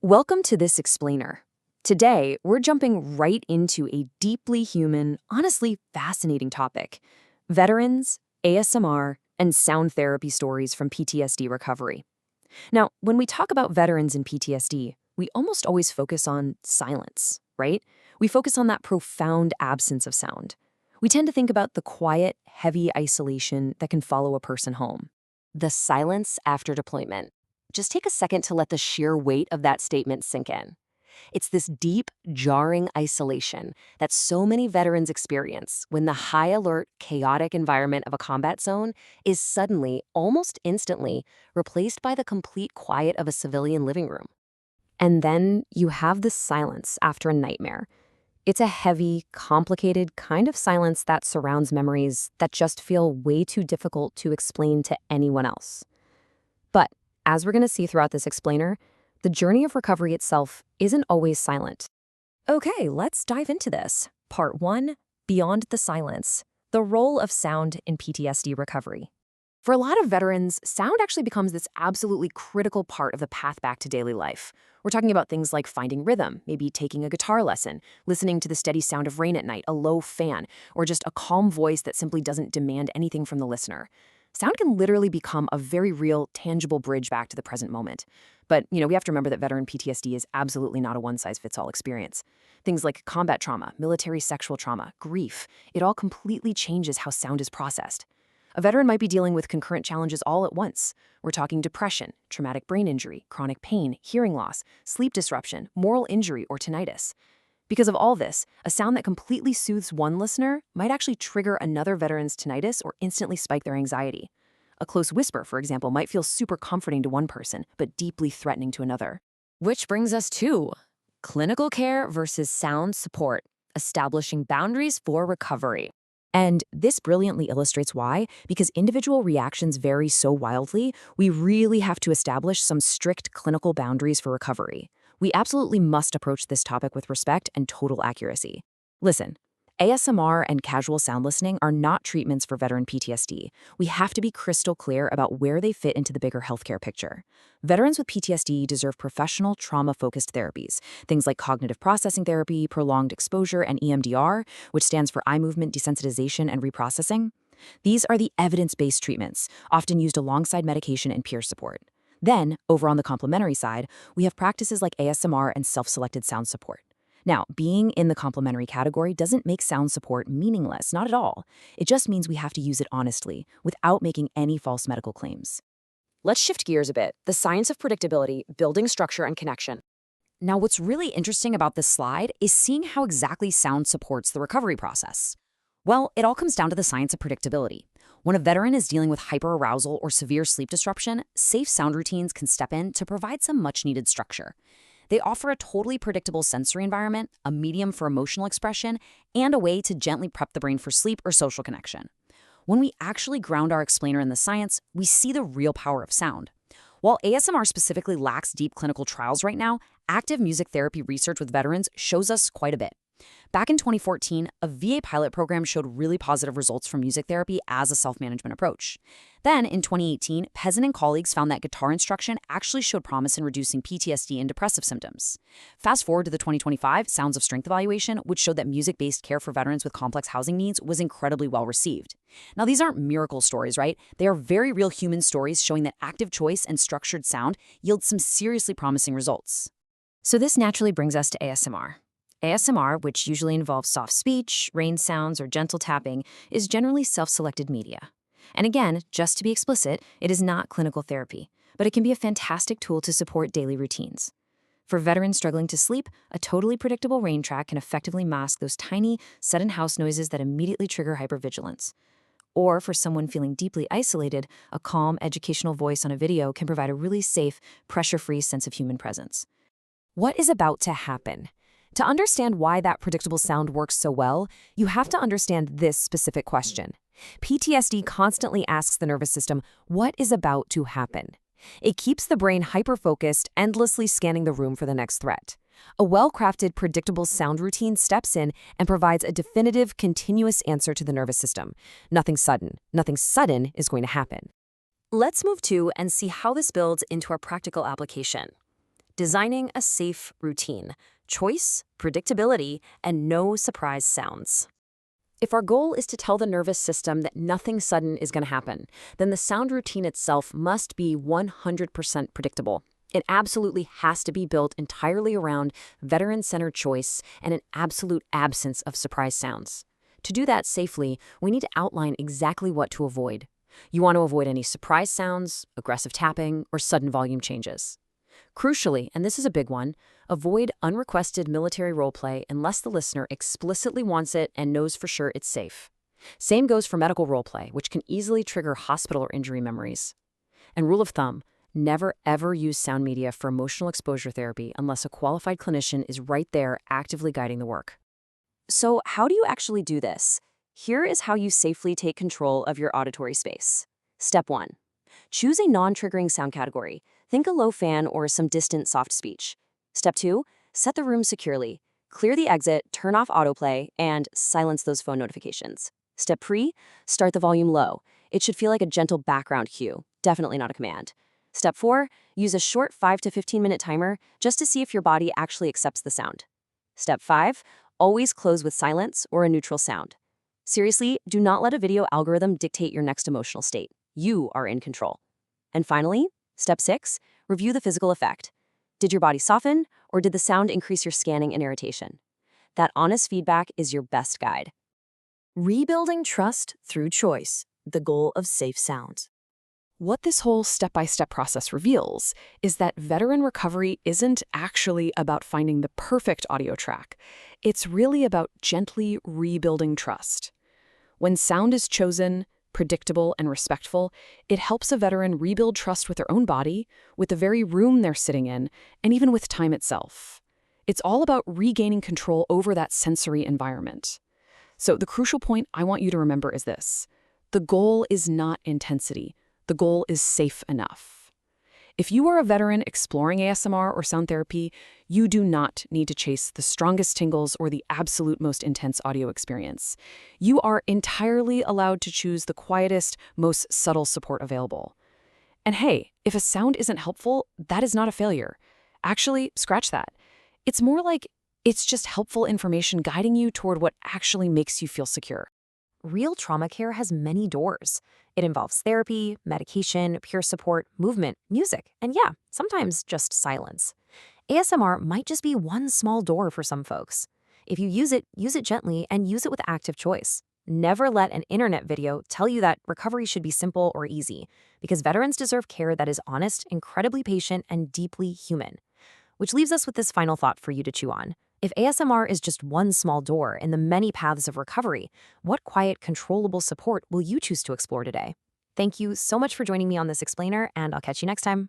Welcome to this explainer. Today, we're jumping right into a deeply human, honestly fascinating topic: veterans, ASMR, and sound therapy stories from PTSD recovery. Now, when we talk about veterans and PTSD, we almost always focus on silence, right? We focus on that profound absence of sound. We tend to think about the quiet, heavy isolation that can follow a person home. The silence after deployment. Just take a second to let the sheer weight of that statement sink in. It's this deep, jarring isolation that so many veterans experience when the high alert, chaotic environment of a combat zone is suddenly, almost instantly, replaced by the complete quiet of a civilian living room. And then you have the silence after a nightmare. It's a heavy, complicated kind of silence that surrounds memories that just feel way too difficult to explain to anyone else. But as we're going to see throughout this explainer, the journey of recovery itself isn't always silent. Okay, let's dive into this. Part 1, Beyond the Silence, the role of sound in PTSD recovery. For a lot of veterans, sound actually becomes this absolutely critical part of the path back to daily life. We're talking about things like finding rhythm, maybe taking a guitar lesson, listening to the steady sound of rain at night, a low fan, or just a calm voice that simply doesn't demand anything from the listener. Sound can literally become a very real, tangible bridge back to the present moment. But, we have to remember that veteran PTSD is absolutely not a one-size-fits-all experience. Things like combat trauma, military sexual trauma, grief, it all completely changes how sound is processed. A veteran might be dealing with concurrent challenges all at once. We're talking depression, traumatic brain injury, chronic pain, hearing loss, sleep disruption, moral injury, or tinnitus. Because of all this, a sound that completely soothes one listener might actually trigger another veteran's tinnitus or instantly spike their anxiety. A close whisper, for example, might feel super comforting to one person, but deeply threatening to another. Which brings us to clinical care versus sound support, establishing boundaries for recovery. And this brilliantly illustrates why, because individual reactions vary so wildly, we really have to establish some strict clinical boundaries for recovery. We absolutely must approach this topic with respect and total accuracy. Listen, ASMR and casual sound listening are not treatments for veteran PTSD. We have to be crystal clear about where they fit into the bigger healthcare picture. Veterans with PTSD deserve professional, trauma-focused therapies, things like cognitive processing therapy, prolonged exposure, and EMDR, which stands for eye movement desensitization and reprocessing. These are the evidence-based treatments, often used alongside medication and peer support. Then, over on the complementary side, we have practices like ASMR and self-selected sound support. Now, being in the complementary category doesn't make sound support meaningless, not at all. It just means we have to use it honestly, without making any false medical claims. Let's shift gears a bit. The science of predictability, building structure and connection. Now, what's really interesting about this slide is seeing how exactly sound supports the recovery process. Well, it all comes down to the science of predictability. When a veteran is dealing with hyperarousal or severe sleep disruption, safe sound routines can step in to provide some much-needed structure. They offer a totally predictable sensory environment, a medium for emotional expression, and a way to gently prep the brain for sleep or social connection. When we actually ground our explainer in the science, we see the real power of sound. While ASMR specifically lacks deep clinical trials right now, active music therapy research with veterans shows us quite a bit. Back in 2014, a VA pilot program showed really positive results from music therapy as a self-management approach. Then, in 2018, Pezzin and colleagues found that guitar instruction actually showed promise in reducing PTSD and depressive symptoms. Fast forward to the 2025 Sounds of Strength evaluation, which showed that music-based care for veterans with complex housing needs was incredibly well received. Now, these aren't miracle stories, right? They are very real human stories showing that active choice and structured sound yield some seriously promising results. So this naturally brings us to ASMR. ASMR, which usually involves soft speech, rain sounds, or gentle tapping, is generally self-selected media. And again, just to be explicit, it is not clinical therapy, but it can be a fantastic tool to support daily routines. For veterans struggling to sleep, a totally predictable rain track can effectively mask those tiny, sudden house noises that immediately trigger hypervigilance. Or for someone feeling deeply isolated, a calm, educational voice on a video can provide a really safe, pressure-free sense of human presence. What is about to happen? To understand why that predictable sound works so well, you have to understand this specific question. PTSD constantly asks the nervous system, what is about to happen? It keeps the brain hyper-focused, endlessly scanning the room for the next threat. A well-crafted, predictable sound routine steps in and provides a definitive, continuous answer to the nervous system. Nothing sudden is going to happen. Let's move to and see how this builds into our practical application. designing a safe routine, choice, predictability, and no surprise sounds. If our goal is to tell the nervous system that nothing sudden is going to happen, then the sound routine itself must be 100% predictable. It absolutely has to be built entirely around veteran-centered choice and an absolute absence of surprise sounds. To do that safely, we need to outline exactly what to avoid. You want to avoid any surprise sounds, aggressive tapping, or sudden volume changes. Crucially, and this is a big one, avoid unrequested military roleplay unless the listener explicitly wants it and knows for sure it's safe. Same goes for medical roleplay, which can easily trigger hospital or injury memories. And rule of thumb, never ever use sound media for emotional exposure therapy unless a qualified clinician is right there actively guiding the work. So how do you actually do this? Here is how you safely take control of your auditory space. Step 1. Choose a non-triggering sound category. Think a low fan or some distant soft speech. Step 2. Set the room securely. Clear the exit, turn off autoplay, and silence those phone notifications. Step 3. Start the volume low. It should feel like a gentle background cue, definitely not a command. Step 4. Use a short 5 to 15-minute timer just to see if your body actually accepts the sound. Step 5. Always close with silence or a neutral sound. Seriously, do not let a video algorithm dictate your next emotional state. You are in control. And finally, Step 6, review the physical effect. Did your body soften, or did the sound increase your scanning and irritation? That honest feedback is your best guide. Rebuilding trust through choice, the goal of safe sounds. What this whole step-by-step process reveals is that veteran recovery isn't actually about finding the perfect audio track. It's really about gently rebuilding trust. When sound is chosen, predictable, and respectful, it helps a veteran rebuild trust with their own body, with the very room they're sitting in, and even with time itself. It's all about regaining control over that sensory environment. So the crucial point I want you to remember is this. The goal is not intensity. The goal is safe enough. If you are a veteran exploring ASMR or sound therapy, you do not need to chase the strongest tingles or the absolute most intense audio experience. You are entirely allowed to choose the quietest, most subtle support available. And hey, if a sound isn't helpful, that is not a failure. Actually, scratch that. It's more like it's just helpful information guiding you toward what actually makes you feel secure. Real trauma care has many doors. It involves therapy, medication, peer support, movement, music, and yeah, sometimes just silence. ASMR might just be one small door for some folks. If you use it gently and use it with active choice. Never let an internet video tell you that recovery should be simple or easy, because veterans deserve care that is honest, incredibly patient, and deeply human. Which leaves us with this final thought for you to chew on. If ASMR is just one small door in the many paths of recovery, what quiet, controllable support will you choose to explore today? Thank you so much for joining me on this explainer, and I'll catch you next time.